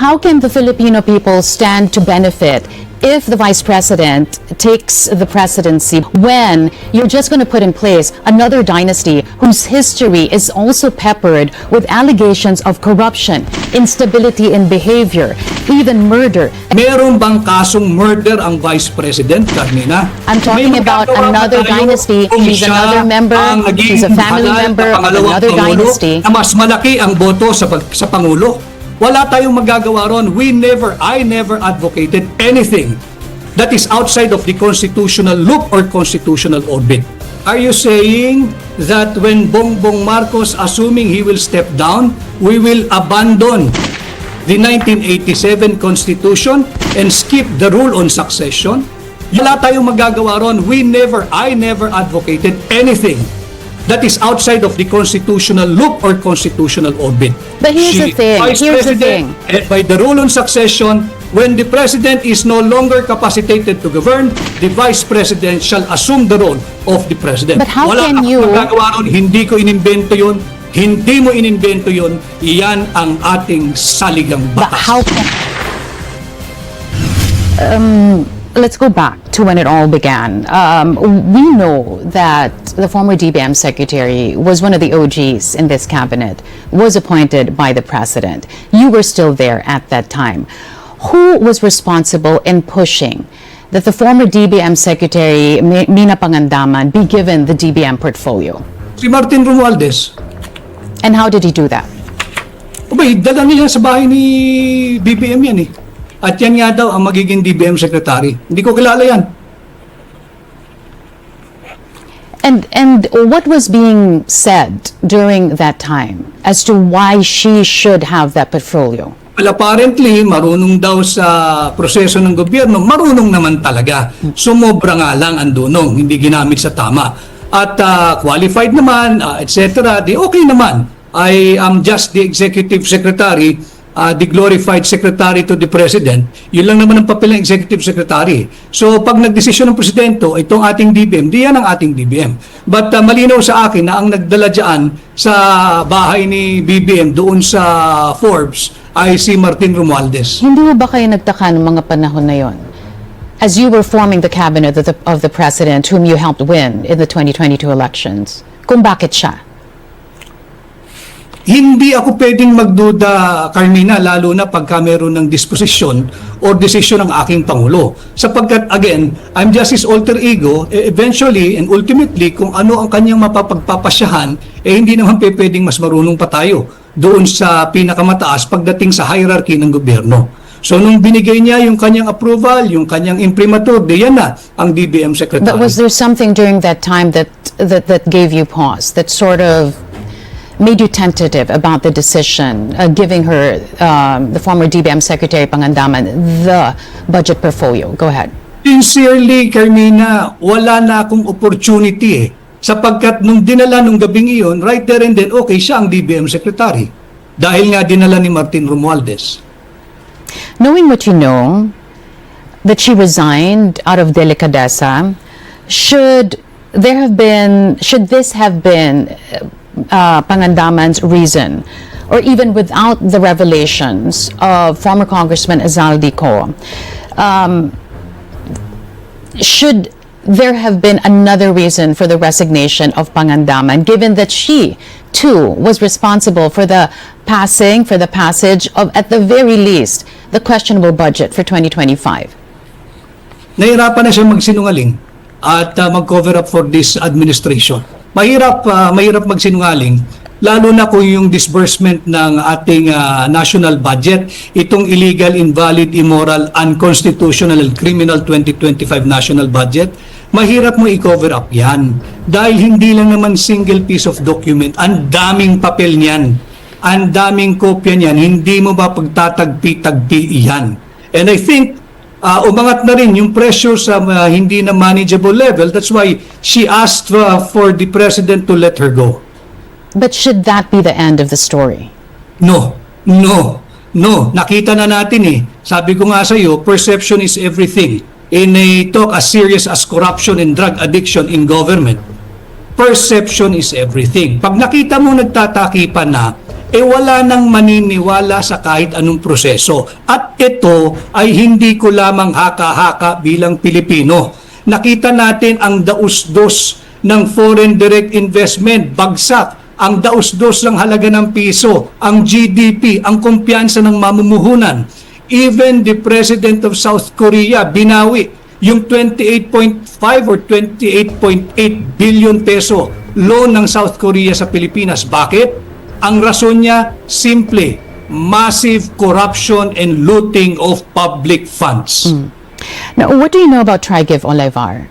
how can the Filipino people stand to benefit if the Vice President takes the presidency when you're just going to put in place another dynasty whose history is also peppered with allegations of corruption, instability in behavior, even murder? Meron bang kasong murder ang Vice President, Carmina? I'm talking about another dynasty. She's another member. She's a family member of another dynasty. Na mas malaki ang boto sa Pangulo. Wala tayong magagawa ron. I never advocated anything that is outside of the constitutional loop or constitutional orbit. Are you saying that when Bongbong Marcos, assuming he will step down, we will abandon the 1987 Constitution and skip the rule on succession? Wala tayong magagawa ron. I never advocated anything that is outside of the constitutional loop or constitutional orbit. But here's the thing. By the rule on succession, when the President is no longer capacitated to govern, the Vice President shall assume the role of the President. But how can you... magagawa ron, hindi ko inimbento yun, hindi mo inimbento yun, iyan ang ating saligang But batas. how can... Let's go back to when it all began. We know that the former DBM secretary was one of the OGs in this cabinet, was appointed by the president. You were still there at that time. Who was responsible in pushing that the former DBM secretary, Mina Pangandaman, be given the DBM portfolio? Si Martin Romualdez. And how did he do that? Abay, dala niya sa bahay ni BBM yan eh. At yan nga daw ang magiging DBM secretary. Hindi ko kilala yan. And what was being said during that time as to why she should have that portfolio? Well, apparently, marunong daw sa proseso ng gobyerno. Marunong naman talaga. Sumobra nga lang ang dunong, hindi ginamit sa tama. At qualified naman, etc. Di okay naman. I am just the executive secretary, the glorified secretary to the president. Yun lang naman ang papel ng executive secretary. So pag nagdesisyon ng presidente, itong ating DBM, di yan ang ating DBM. But malinaw sa akin na ang nagdala dyan sa bahay ni BBM doon sa Forbes ay si Martin Romualdez. Hindi mo ba kayo nagtaka ng mga panahon na yon? As you were forming the cabinet of the president whom you helped win in the 2022 elections, kung bakit siya? Hindi ako pwedeng magduda, Carmina, lalo na pagka meron ng disposisyon or desisyon ng aking Pangulo. Sapagkat, again, I'm just his alter ego, eventually and ultimately, kung ano ang kanyang mapapagpapasyahan, hindi naman pwedeng mas marunong pa tayo doon sa pinakamataas pagdating sa hierarchy ng gobyerno. So, nung binigay niya yung kanyang approval, yung kanyang imprimatur, yan na ang DBM Secretary. But was there something during that time that gave you pause, that sort of made you tentative about the decision, giving her, the former DBM Secretary Pangandaman, the budget portfolio? Go ahead. Sincerely, Carmina, wala na akong opportunity eh. Sapagkat nung dinala nung gabing iyon, right there and then, okay, siya ang DBM Secretary. Dahil nga dinala ni Martin Romualdez. Knowing what you know, that she resigned out of delicadeza, should this have been Pangandaman's reason, or even without the revelations of former Congressman Azaldi Co, should there have been another reason for the resignation of Pangandaman, given that she too was responsible for the passage of, at the very least, the questionable budget for 2025? Nahirapan na siya magsinungaling at mag-cover up for this administration. Mahirap magsinungaling, lalo na kung yung disbursement ng ating national budget, itong illegal, invalid, immoral, unconstitutional, and criminal 2025 national budget, mahirap mo i-cover up yan. Dahil hindi lang naman single piece of document, ang daming papel niyan, ang daming kopya niyan, hindi mo ba pagtatagpi-tagpi yan. And I think, umangat na rin yung pressure sa hindi na manageable level. That's why she asked for the president to let her go. But should that be the end of the story? No. Nakita na natin eh. Sabi ko nga sa iyo, perception is everything. In a talk as serious as corruption and drug addiction in government, perception is everything. Pag nakita mo nagtatakipan na, wala nang maniniwala sa kahit anong proseso. At ito ay hindi ko lamang haka-haka bilang Pilipino. Nakita natin ang daus-dos ng foreign direct investment, bagsak. Ang daus-dos ng halaga ng piso, ang GDP, ang kumpiyansa ng mamumuhunan. Even the President of South Korea, binawi yung 28.5 or 28.8 billion peso loan ng South Korea sa Pilipinas. Bakit? Ang rason niya, simple, massive corruption and looting of public funds. Now, what do you know about Trigiv Olivar,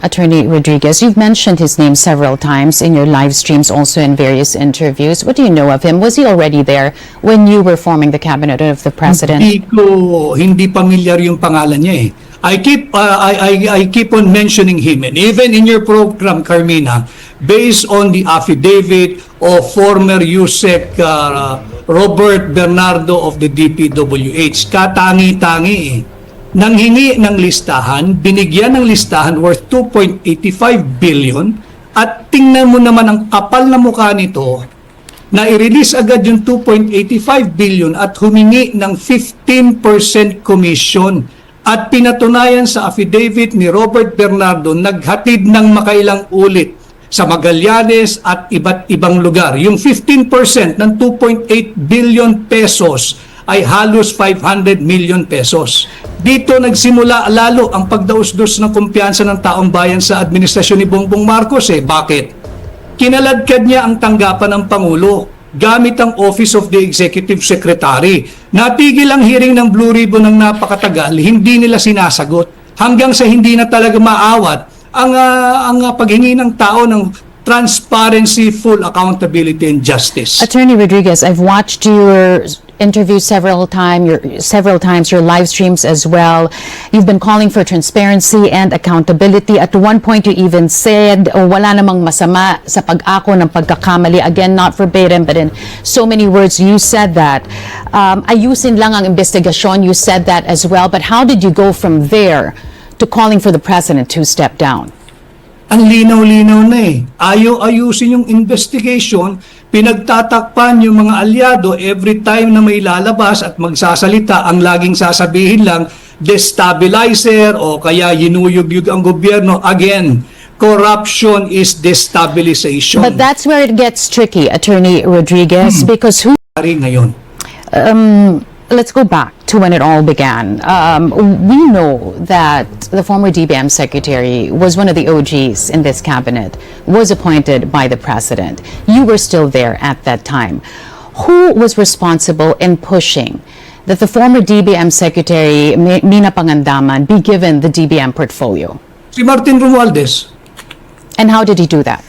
Attorney Rodriguez? You've mentioned his name several times in your live streams, also in various interviews. What do you know of him? Was he already there when you were forming the cabinet of the president? Hindi familiar yung pangalan niya eh. I keep on mentioning him, and even in your program, Carmina, based on the affidavit of former USEC Robert Bernardo of the DPWH, katangi-tangi eh. Nanghingi ng listahan, binigyan ng listahan worth 2.85 billion, at tingnan mo naman ang kapal na mukha nito na i-release agad yung 2.85 billion at humingi ng 15% commission. At pinatunayan sa affidavit ni Robert Bernardo, naghatid ng makailang ulit sa Magallanes at iba't ibang lugar. Yung 15% ng 2.8 billion pesos ay halos 500 million pesos. Dito nagsimula lalo ang pagdaus-dus ng kumpiyansa ng taong bayan sa administrasyon ni Bongbong Marcos eh. Bakit? Kinaladkad niya ang tanggapan ng Pangulo gamit ang Office of the Executive Secretary. Natigil ang hearing ng Blue Ribbon ng napakatagal, hindi nila sinasagot. Hanggang sa hindi na talaga maawat ang paghingi ng tao ng transparency, full accountability, and justice. Attorney Rodriguez, I've watched your interviews several times, your live streams as well. You've been calling for transparency and accountability. At one point, you even said, wala namang masama sa pag-ako ng pagkakamali. Again, not verbatim, but in so many words, you said that. Ayusin lang ang investigasyon, you said that as well. But how did you go from there to calling for the president to step down? Ang linaw-linaw na eh. Ayusin yung investigation, pinagtatakpan yung mga alyado every time na may lalabas at magsasalita, ang laging sasabihin lang, destabilizer o kaya yinuyug-yug ang gobyerno. Again, corruption is destabilization. But that's where it gets tricky, Attorney Rodriguez, because who... Ngayon. Let's go back to when it all began. We know that the former DBM secretary was one of the OGs in this cabinet, was appointed by the president. You were still there at that time. Who was responsible in pushing that the former DBM secretary, Mina Pangandaman, be given the DBM portfolio? Si Martin Romualdez. And how did he do that?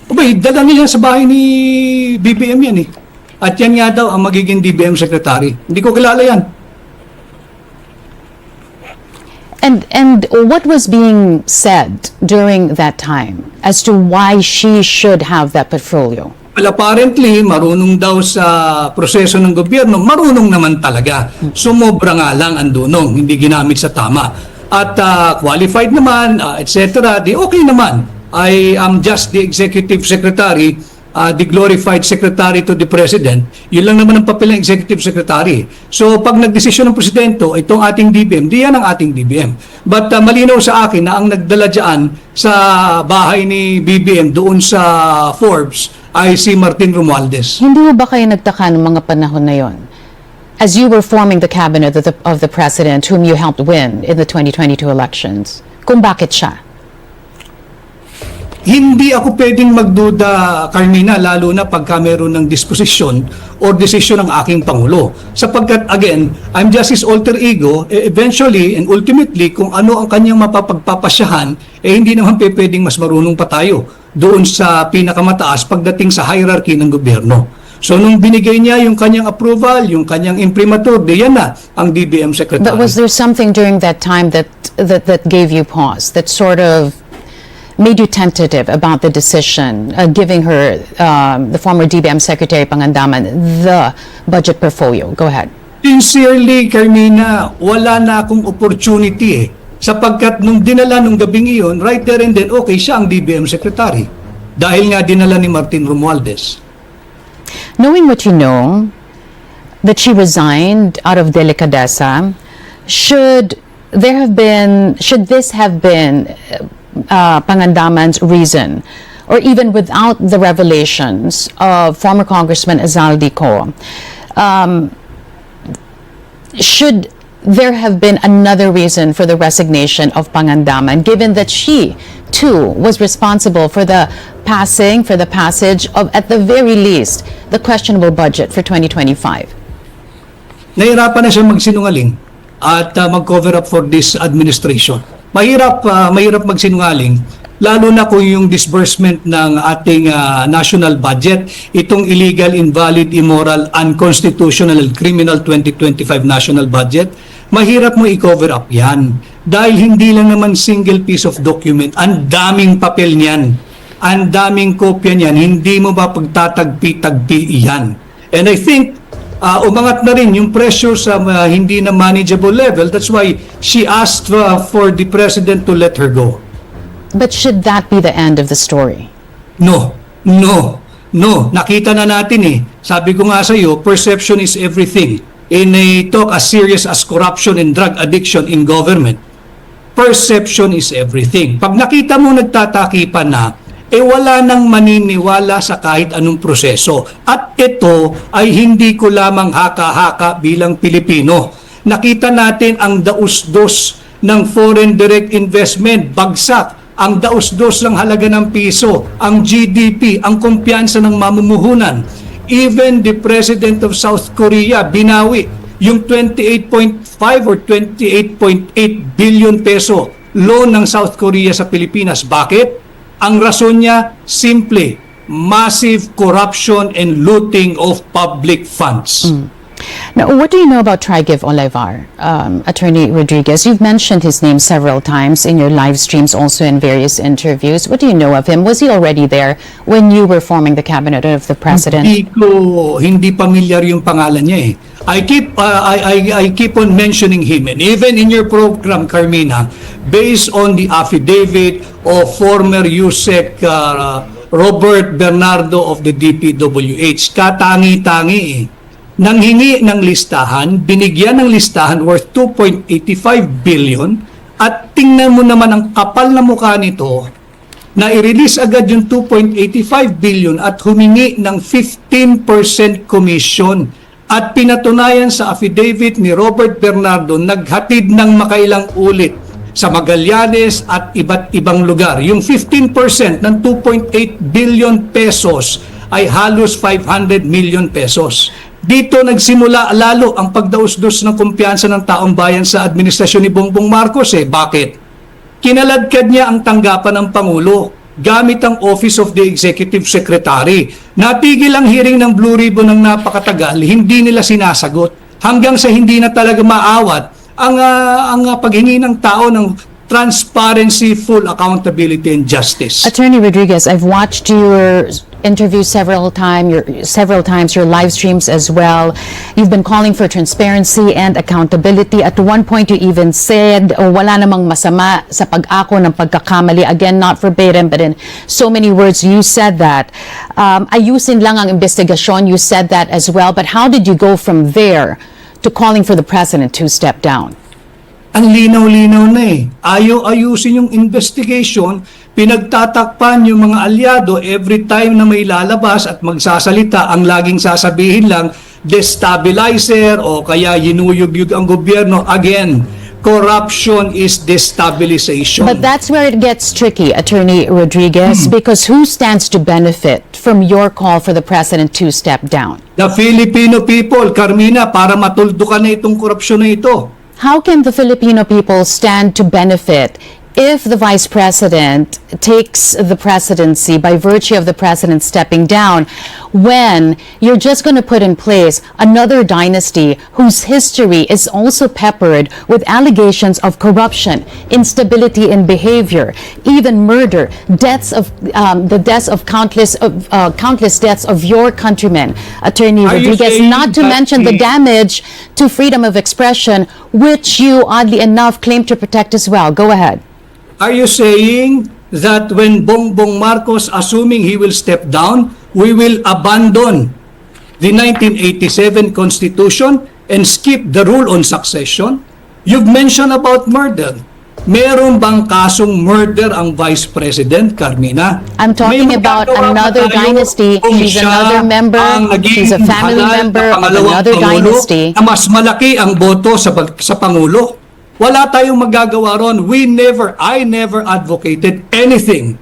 Abay, dala niya sa bahay ni BBM yan eh. At yan nga daw ang magiging DBM secretary. Hindi ko kilala yan. And what was being said during that time as to why she should have that portfolio? Well, apparently, marunong daw sa proseso ng gobyerno. Marunong naman talaga. Sumobra nga lang ang dunong, hindi ginamit sa tama. At qualified naman, etc. Di okay naman. I am just the executive secretary, the glorified secretary to the president. Yun lang naman ang papel ng executive secretary. So pag nagdesisyon ng presidente, itong ating DBM, di yan ang ating DBM. But malinaw sa akin na ang nagdala dyan sa bahay ni BBM doon sa Forbes ay si Martin Romualdez. Hindi mo ba kayo nagtaka ng mga panahon na yon? As you were forming the cabinet of the president whom you helped win in the 2022 elections, kung bakit siya? Hindi ako pwedeng magduda, Carmina, lalo na pagka meron ng disposisyon or desisyon ng aking Pangulo. Sapagkat, again, I'm just his alter ego, eventually and ultimately, kung ano ang kanyang mapapagpapasyahan, hindi naman pwedeng mas marunong pa tayo doon sa pinakamataas pagdating sa hierarchy ng gobyerno. So, nung binigay niya yung kanyang approval, yung kanyang imprimatur, yan na ang DBM secretary. But was there something during that time that gave you pause, that sort of made you tentative about the decision, giving her, the former DBM Secretary Pangandaman, the budget portfolio? Go ahead. Sincerely, Carmina, wala na akong opportunity eh. Sapagkat nung dinala nung gabing iyon, right there and then, okay, siya ang DBM Secretary. Dahil nga dinala ni Martin Romualdez. Knowing what you know, that she resigned out of delicadeza, should this have been Pangandaman's reason, or even without the revelations of former Congressman Azaldico, should there have been another reason for the resignation of Pangandaman, given that she too was responsible for the passage of, at the very least, the questionable budget for 2025? Nahirapan na siya magsinungaling at mag-cover up for this administration. Mahirap magsinungaling, lalo na kung yung disbursement ng ating national budget, itong illegal, invalid, immoral, unconstitutional, and criminal 2025 national budget, mahirap mo i-cover up yan. Dahil hindi lang naman single piece of document, ang daming papel niyan, ang daming kopya niyan, hindi mo ba pagtatagpi-tagpi yan. And I think, umangat na rin yung pressure sa hindi na manageable level. That's why she asked for the president to let her go. But should that be the end of the story? No. Nakita na natin eh. Sabi ko nga sa iyo, perception is everything. In a talk as serious as corruption and drug addiction in government, perception is everything. Pag nakita mo nagtatakipan na, wala nang maniniwala sa kahit anong proseso. At ito ay hindi ko lamang haka-haka bilang Pilipino. Nakita natin ang daus-dos ng foreign direct investment, bagsak. Ang daus-dos ng halaga ng piso, ang GDP, ang kumpiyansa ng mamumuhunan. Even the President of South Korea, binawi yung 28.5 or 28.8 billion peso loan ng South Korea sa Pilipinas. Bakit? Ang rason niya, simple, massive corruption and looting of public funds. Now, what do you know about Trigiv Olivar, Attorney Rodriguez? You've mentioned his name several times in your live streams, also in various interviews. What do you know of him? Was he already there when you were forming the cabinet of the president? Hindi familiar yung pangalan niya eh. I keep on mentioning him, and even in your program, Carmina, based on the affidavit of former USEC Robert Bernardo of the DPWH, katangi-tangi eh. Nanghingi ng listahan, binigyan ng listahan worth 2.85 billion, at tingnan mo naman ang kapal na mukha nito na i-release agad yung 2.85 billion at humingi ng 15% commission. At pinatunayan sa affidavit ni Robert Bernardo, naghatid ng makailang ulit sa Magallanes at iba't ibang lugar. Yung 15% ng 2.8 billion pesos ay halos 500 million pesos. Dito nagsimula lalo ang pagdaus-dos ng kumpiyansa ng taong bayan sa administrasyon ni Bongbong Marcos eh. Bakit? Kinaladkad niya ang tanggapan ng Pangulo gamit ang Office of the Executive Secretary. Natigil ang hearing ng Blue Ribbon ng napakatagal, hindi nila sinasagot. Hanggang sa hindi na talaga maawat ang paghingi ng tao ng transparency, full accountability, and justice. Attorney Rodriguez, I've watched your interviews several times, your live streams as well. You've been calling for transparency and accountability. At one point, you even said, wala namang masama sa pag-ako ng pagkakamali. Again, not verbatim, but in so many words, you said that. Ayusin lang ang investigasyon, you said that as well. But how did you go from there to calling for the president to step down? Ang linaw-linaw na eh. Ayusin yung investigation, pinagtatakpan yung mga alyado every time na may lalabas at magsasalita, ang laging sasabihin lang, destabilizer o kaya yinuyug-yug ang gobyerno. Again, corruption is destabilization. But that's where it gets tricky, Attorney Rodriguez, because who stands to benefit from your call for the president to step down? The Filipino people, Carmina, para matuldukan na itong korupsyon na ito. How can the Filipino people stand to benefit if the vice president takes the presidency by virtue of the president stepping down, when you're just going to put in place another dynasty whose history is also peppered with allegations of corruption, instability in behavior, even murder, the deaths of countless deaths of your countrymen, Attorney Rodriguez, not to mention the damage to freedom of expression, which you oddly enough claim to protect as well. Go ahead. Are you saying that when Bongbong Marcos, assuming he will step down, we will abandon the 1987 Constitution and skip the rule on succession? You've mentioned about murder. Meron bang kasong murder ang Vice President, Carmina? I'm talking May about magagawa another ba tayo dynasty. kung She's siya another member. ang naging She's a family halal na member of pangalawang another Pangulo dynasty. na mas malaki ang boto sa Pangulo? Wala tayong magagawa ron. I never advocated anything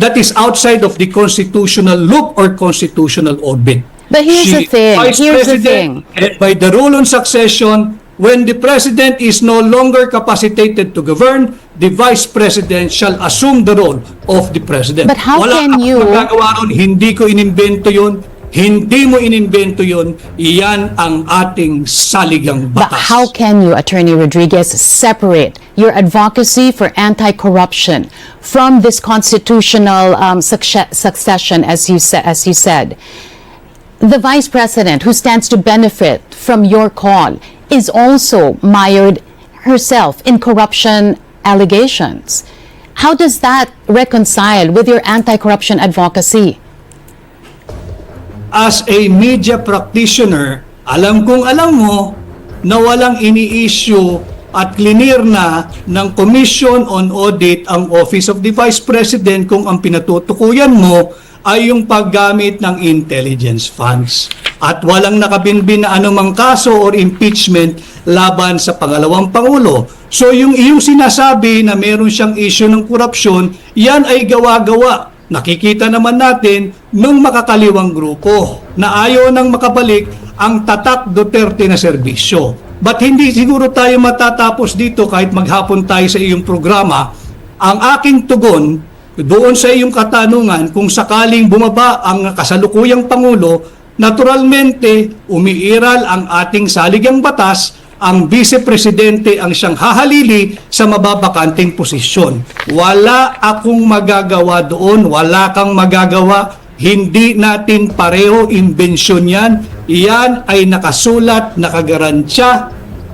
that is outside of the constitutional loop or constitutional orbit. But here's the thing. Vice Here's the President, thing. by the rule on succession, when the President is no longer capacitated to govern, the Vice President shall assume the role of the President. But how Wala can akong you- magagawa ron. Hindi ko inimbento yun. Hindi mo inimbento yun. Iyan ang ating saligang But batas. how can you, Attorney Rodriguez, separate your advocacy for anti-corruption from this constitutional succession, as you said? The Vice President, who stands to benefit from your call, is also mired herself in corruption allegations. How does that reconcile with your anti-corruption advocacy? As a media practitioner, alam kong alam mo na walang ini-issue at clear na ng Commission on Audit ang Office of the Vice President kung ang pinatutukuyan mo ay yung paggamit ng intelligence funds. At walang nakabinbin na anumang kaso or impeachment laban sa pangalawang Pangulo. So yung iyong sinasabi na meron siyang issue ng korupsyon, yan ay gawa-gawa. Nakikita naman natin nung makakaliwang grupo na ayaw nang makabalik ang tatak Duterte na serbisyo. But hindi siguro tayo matatapos dito kahit maghapon tayo sa iyong programa. Ang aking tugon doon sa iyong katanungan kung sakaling bumaba ang kasalukuyang Pangulo, naturalmente umiiral ang ating saligang batas, ang Vice Presidente ang siyang hahalili sa mababakanting posisyon. Wala akong magagawa doon, wala kang magagawa, hindi natin pareho imbensyon yan. Iyan ay nakasulat, nakagarantiya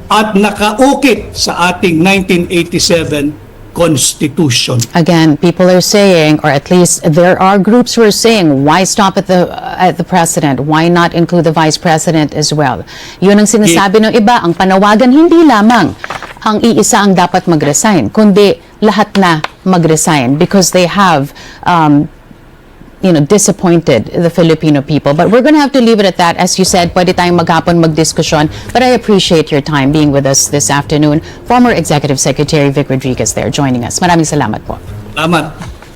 at nakaukit sa ating 1987 Constitution. Again, people are saying, or at least there are groups who are saying, why stop at the president? Why not include the vice president as well? Yun ang sinasabi ng iba. Ang panawagan, hindi lamang ang iisa ang dapat mag-resign, kundi lahat na mag-resign because they have disappointed the Filipino people. But we're going to have to leave it at that. As you said, pwede tayong maghapon magdiskusyon. But I appreciate your time being with us this afternoon. Former Executive Secretary Vic Rodriguez there joining us. Maraming salamat po. Salamat.